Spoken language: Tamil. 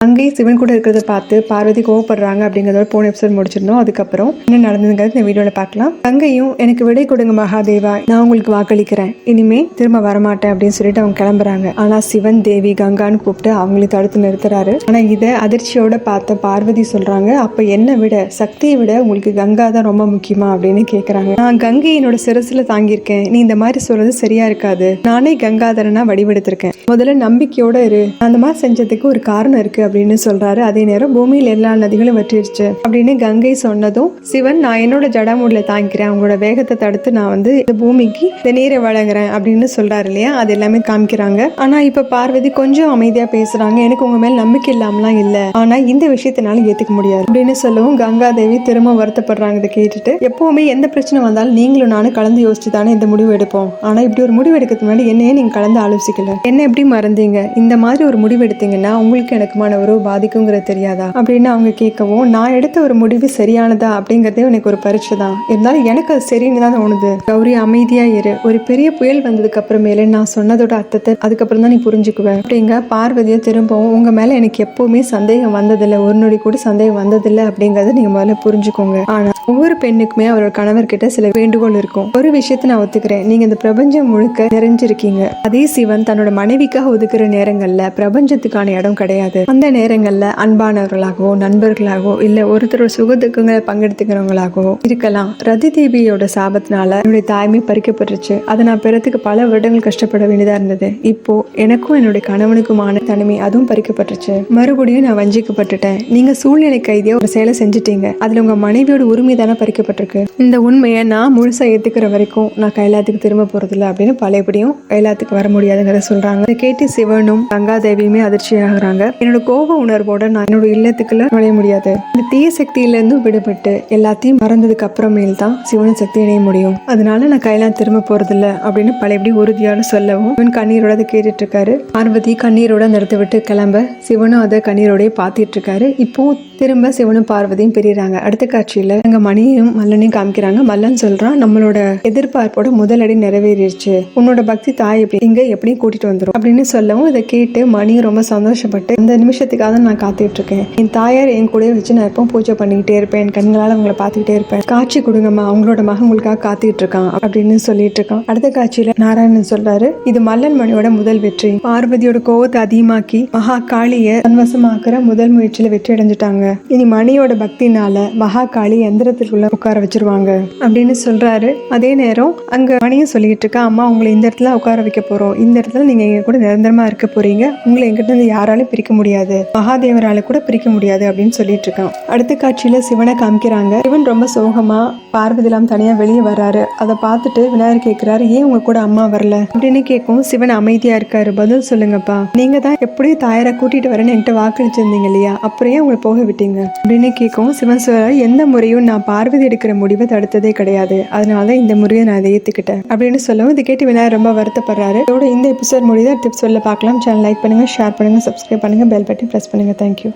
அங்கேயே சிவன் கூட இருக்கிறத பார்த்து பார்வதி கோவப்படுறாங்க அப்படிங்கிறதோட போன எபிசோட் முடிச்சிடணும். அதுக்கப்புறம் என்ன நடந்ததுங்கிறது இந்த வீடியோல பார்க்கலாம். கங்கையும் எனக்கு விடை கொடுங்க மகாதேவா, நான் உங்களுக்கு வாக்களிக்கிறேன், இனிமே திரும்ப வரமாட்டேன் அப்படின்னு சொல்லிட்டு அவங்க கிளம்புறாங்க. ஆனா சிவன் தேவி கங்கான்னு கூப்பிட்டு அவங்களை தடுத்து நிறுத்துறாரு. ஆனா இதை அதிர்ச்சியோட பார்த்த பார்வதி சொல்றாங்க, அப்ப என்னை விட சக்தியை விட உங்களுக்கு கங்கா தான் ரொம்ப முக்கியமா அப்படின்னு கேக்குறாங்க. நான் கங்கை என்னோட சிரசுல தாங்கியிருக்கேன், நீ இந்த மாதிரி சொல்றது சரியா இருக்காது, நானே கங்காதரனா வடிவெடுத்திருக்கேன், முதல்ல நம்பிக்கையோட இரு, அந்த மாதிரி செஞ்சதுக்கு ஒரு காரணம் இருக்கு அப்படின்னு சொல்றாரு. அதே நேரம் பூமியில் எல்லா நதிகளும் வற்றிருச்சு அப்படின்னு கங்கை சொன்னதும் சிவன், நான் என்னோட ஜடாமுடியில தாங்கிக்கிறேன், அவங்களோட வேகத்தை தடுத்து நான் வந்து இந்த பூமிக்கு இந்த நீரை வழங்குறேன் அப்படின்னு சொல்றாரு இல்லையா, அது எல்லாமே காமிக்கிறாங்க. ஆனா இப்ப பார்வதி கொஞ்சம் அமைதியா பேசுறாங்க, எனக்கு உங்க மேல நம்பிக்கை இல்லாமலாம் இல்ல, ஆனா இந்த விஷயத்தினால ஏத்துக்க முடியாது அப்படின்னு சொல்லவும் கங்கா தேவி திரும்ப வருத்தப்படுறாங்க. இதை கேட்டுட்டு, எப்பவுமே எந்த பிரச்சனை வந்தாலும் நீங்களும் நானும் கலந்து யோசிச்சு தானே இந்த முடிவு எடுப்போம், ஆனா இப்படி ஒரு முடிவு எடுக்கிறதுக்கு முன்னாடி என்னையே நீங்க கலந்து ஆலோசிக்கல, என்ன எப்படி மறந்தீங்க, இந்த மாதிரி ஒரு முடிவு எடுத்தீங்கன்னா உங்களுக்கு எனக்குமான உறவு பாதிக்குங்கிறது தெரியாதா அப்படின்னு அவங்க கேட்கவும், நான் எடுத்த ஒரு முடிவு சரியானதா அப்படிங்கறதே எனக்கு ஒரு பரீட்சை தான், இருந்தாலும் எனக்கு அது சரின்னு தான் தோணுது, கௌரி அமைதியா இரு, ஒரு பெரிய புயல் வந்ததுக்கு அப்புறமேலே நான் சொன்னதோட அர்த்தத்தை அதுக்கப்புறம் தான் நீ புரிஞ்சுக்குவேன் அப்படிங்க பார்வதியை திரும்பவும், உங்க மேல எனக்கு எப்பவுமே சந்தேகம் வந்ததில்லை, ஒரு நொடி கூட சந்தேகம் வந்ததில்லை அப்படிங்கறத நீங்க முதல்ல புரிஞ்சுக்கோங்க, ஆனா ஒவ்வொரு பெண்ணுக்குமே அவரோட கணவர்கிட்ட சில வேண்டுகோள் இருக்கும், ஒரு விஷயத்தை நான் ஒத்துக்கிறேன், நீங்க இந்த பிரபஞ்சம் முழுக்க நிறைஞ்சிருக்கீங்க, அதே சிவன் தன்னோட மனைவிக்காக ஒதுக்குற நேரங்கள்ல பிரபஞ்சத்துக்கான இடம் கிடையாது, அந்த நேரங்கள்ல அன்பானவர்களாகவோ நண்பர்களாகவோ இல்ல ஒருத்தரோட சுகத்துக்குங்களை பங்கெடுத்துக்கிறவங்களாகவோ இருக்கலாம். ரதி தேவியோட சாபத்தினால என்னுடைய தாய்மை பறிக்கப்பட்டுருச்சு, அதை நான் பெறத்துக்கு பல வருடங்கள் கஷ்டப்பட வேண்டியதா இருந்தது, இப்போ எனக்கும் என்னுடைய கணவனுக்குமான தனிமை அதுவும் பறிக்கப்பட்டுருச்சு, மறுபடியும் நான் வஞ்சிக்கப்பட்டுட்டேன், நீங்க சூழ்நிலை கைதியா ஒரு செயலை செஞ்சுட்டீங்க, அதுல உங்க மனைவியோட உரிமை தானே பறிக்கப்பட்டிருக்கு, இந்த உண்மையை நான் முழுசா ஏத்துக்கிற வரைக்கும் நான் கைலாத்துக்கு திரும்ப போறதில்ல அப்படின்னு பழையபடியும் கைலாத்துக்கு வர முடியாதுங்கிறத சொல்றாங்க. இதை கேட்டு சிவனும் கங்காதேவியுமே அதிர்ச்சி ஆகுறாங்க. என்னோட கோப உணர்வோட நான் என்னோட இல்லத்துக்குள்ள நுழைய முடியாது, இந்த தீய சக்தியில இருந்து விடுபட்டு எல்லாத்தையும் மறந்ததுக்கு அப்புறமேல் தான் சிவன் சக்தி இணைய முடியும், அதனால நான் கைலாயம் திரும்ப போறதில்ல அப்படின்னு பழையபடி உறுதியோட சொல்லவும் இவன் கண்ணீரோட அதை கேட்டுட்டு இருக்காரு. பார்வதி கண்ணீரோட அந்த இடத்த விட்டு கிளம்ப சிவனும் அதை கண்ணீரோடய பாத்திட்டு இருக்காரு. இப்போ திரும்ப சிவனும் பார்வதியும் பிரிறாங்க. அடுத்த காட்சியில அங்க மணியும் மல்லனையும் காமிக்கிறாங்க. மல்லன் சொல்றான், நம்மளோட எதிர்பார்ப்போட முதல் அடி நிறைவேறிடுச்சு, உன்னோட பக்தி தாய் இங்க எப்படியும் கூட்டிட்டு வந்துடும் அப்படின்னு சொல்லவும் இதை கேட்டு மணியும் ரொம்ப சந்தோஷப்பட்டு, இந்த நிமிஷத்துக்காக நான் காத்துட்டு இருக்கேன், என் தாயார் என் கூட வச்சு நான் எப்பவும் பூஜை பண்ணிக்கிட்டே இருப்பேன், என் கண்களால் அவங்களை பார்த்துக்கிட்டே இருப்பேன், காட்சி கொடுங்கம்மா, அவங்களோட மகன் உங்களுக்காக காத்துட்டு இருக்கான் அப்படின்னு சொல்லிட்டு இருக்கான். அடுத்த காட்சியில நாராயணன் சொல்றாரு, இது மல்லன் மணியோட முதல் வெற்றி, பார்வதியோட கோவத்தை அதிகமாக்கி மகா காளிய தன்வசமாக்குற முதல் முயற்சியில வெற்றி அடைஞ்சிட்டாங்க, இனி மணியோட பக்தினால மகா காளி எந்திரத்துக்குள்ள உட்கார வச்சிருவாங்க அப்படின்னு சொல்றாரு. அதே நேரம் அங்க மணியும் சொல்லிட்டு இருக்கா, அம்மா உங்களை இந்த இடத்துல உட்கார வைக்க போறோம், இந்த இடத்துல நீங்க எங்க கூட நிரந்தரமா இருக்க போறீங்க, உங்களை எங்கிட்ட இருந்து யாராலும் பிரிக்க முடியாது, மகாதேவரால கூட பிரிக்க முடியாது அப்படின்னு சொல்லிட்டு இருக்கான். அடுத்த காட்சியில சிவனை காமிக்கிறாங்க. சிவன் ரொம்ப சோகமா பார்வதிலாம் தனியா வெளியே வர்றாரு. அதை பார்த்துட்டு விநாயகர் கேட்கிறாரு, ஏன் உங்க கூட அம்மா வரல அப்படின்னு கேட்கும். சிவன் அமைதியா இருக்காரு. பதில் சொல்லுங்கப்பா, நீங்க தான் எப்படியும் தாயாரை கூட்டிட்டு வரேன்னு என்கிட்ட வாக்களிச்சிருந்தீங்க இல்லையா, அப்புறம் ஏன் உங்களை போக விட்டீங்க அப்படின்னு கேட்கும். சிவன் சொல்றாரு, எந்த முறையும் நான் பார்வதி எடுக்கிற முடிவை தடுத்ததே கிடையாது, அதனால இந்த முறையை நான் அதை ஏத்துக்கிட்டேன் அப்படின்னு சொல்லவும் இதை கேட்டு விநாயகர் ரொம்ப வருத்தப்படுறாரு. இதோட இந்த எபிசோட் முடியுது. அடுத்த எபிசோட்ல பார்க்கலாம். சேனல் லைக் பண்ணுங்க, ஷேர் பண்ணுங்க, சப்ஸ்கிரைப் பண்ணுங்க, பெல் பட்டன் பிரஸ் பண்ணுங்க. தேங்க்யூ.